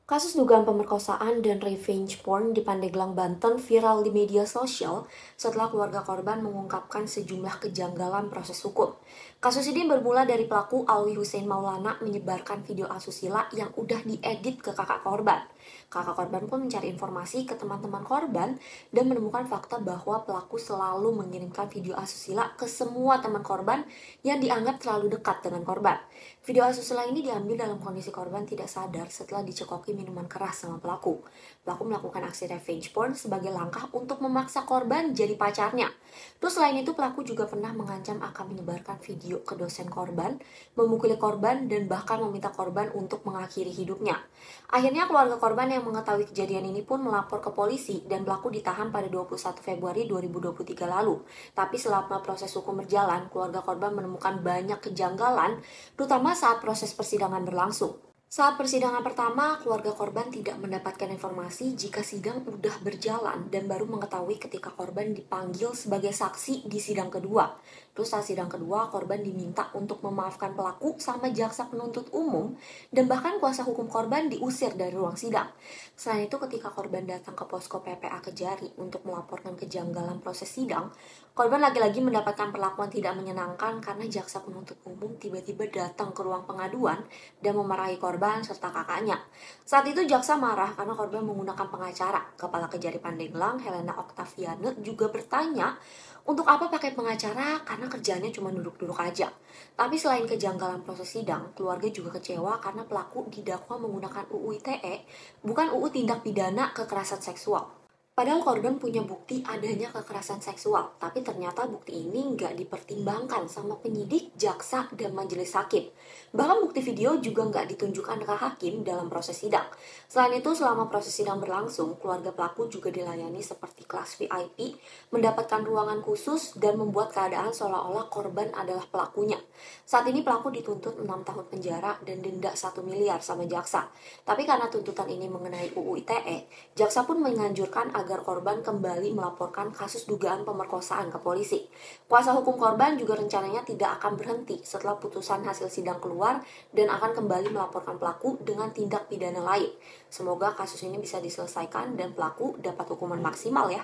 Kasus dugaan pemerkosaan dan revenge porn di Pandeglang, Banten viral di media sosial setelah keluarga korban mengungkapkan sejumlah kejanggalan proses hukum. Kasus ini bermula dari pelaku Alwi Hussein Maulana menyebarkan video asusila yang udah diedit ke kakak korban. Kakak korban pun mencari informasi ke teman-teman korban dan menemukan fakta bahwa pelaku selalu mengirimkan video asusila ke semua teman korban yang dianggap terlalu dekat dengan korban. Video asusila ini diambil dalam kondisi korban tidak sadar setelah dicekoki minuman keras sama pelaku. Pelaku melakukan aksi revenge porn sebagai langkah untuk memaksa korban jadi pacarnya. Terus selain itu pelaku juga pernah mengancam akan menyebarkan video ke dosen korban, memukuli korban, dan bahkan meminta korban untuk mengakhiri hidupnya. Akhirnya keluarga korban yang mengetahui kejadian ini pun melapor ke polisi dan pelaku ditahan pada 21 Februari 2023 lalu. Tapi selama proses hukum berjalan, keluarga korban menemukan banyak kejanggalan, terutama saat proses persidangan berlangsung. Saat persidangan pertama, keluarga korban tidak mendapatkan informasi jika sidang udah berjalan dan baru mengetahui ketika korban dipanggil sebagai saksi di sidang kedua. Terus saat sidang kedua, korban diminta untuk memaafkan pelaku sama jaksa penuntut umum dan bahkan kuasa hukum korban diusir dari ruang sidang. Selain itu, ketika korban datang ke posko PPA Kejari untuk melaporkan kejanggalan proses sidang, korban lagi-lagi mendapatkan perlakuan tidak menyenangkan karena jaksa penuntut umum tiba-tiba datang ke ruang pengaduan dan memarahi korban serta kakaknya. Saat itu jaksa marah karena korban menggunakan pengacara. Kepala Kejari Pandeglang, Helena Oktaviane, juga bertanya untuk apa pakai pengacara karena kerjanya cuma duduk-duduk aja. Tapi selain kejanggalan proses sidang, keluarga juga kecewa karena pelaku didakwa menggunakan UU ITE, bukan UU Tindak Pidana Kekerasan Seksual. Padahal korban punya bukti adanya kekerasan seksual, tapi ternyata bukti ini nggak dipertimbangkan sama penyidik, jaksa, dan majelis hakim. Bahkan bukti video juga nggak ditunjukkan ke hakim dalam proses sidang. Selain itu, selama proses sidang berlangsung, keluarga pelaku juga dilayani seperti kelas VIP, mendapatkan ruangan khusus, dan membuat keadaan seolah-olah korban adalah pelakunya. Saat ini pelaku dituntut 6 tahun penjara dan denda 1 miliar sama jaksa. Tapi karena tuntutan ini mengenai UU ITE, jaksa pun menganjurkan agar korban kembali melaporkan kasus dugaan pemerkosaan ke polisi. Kuasa hukum korban juga rencananya tidak akan berhenti setelah putusan hasil sidang keluar dan akan kembali melaporkan pelaku dengan tindak pidana lain. Semoga kasus ini bisa diselesaikan dan pelaku dapat hukuman maksimal ya.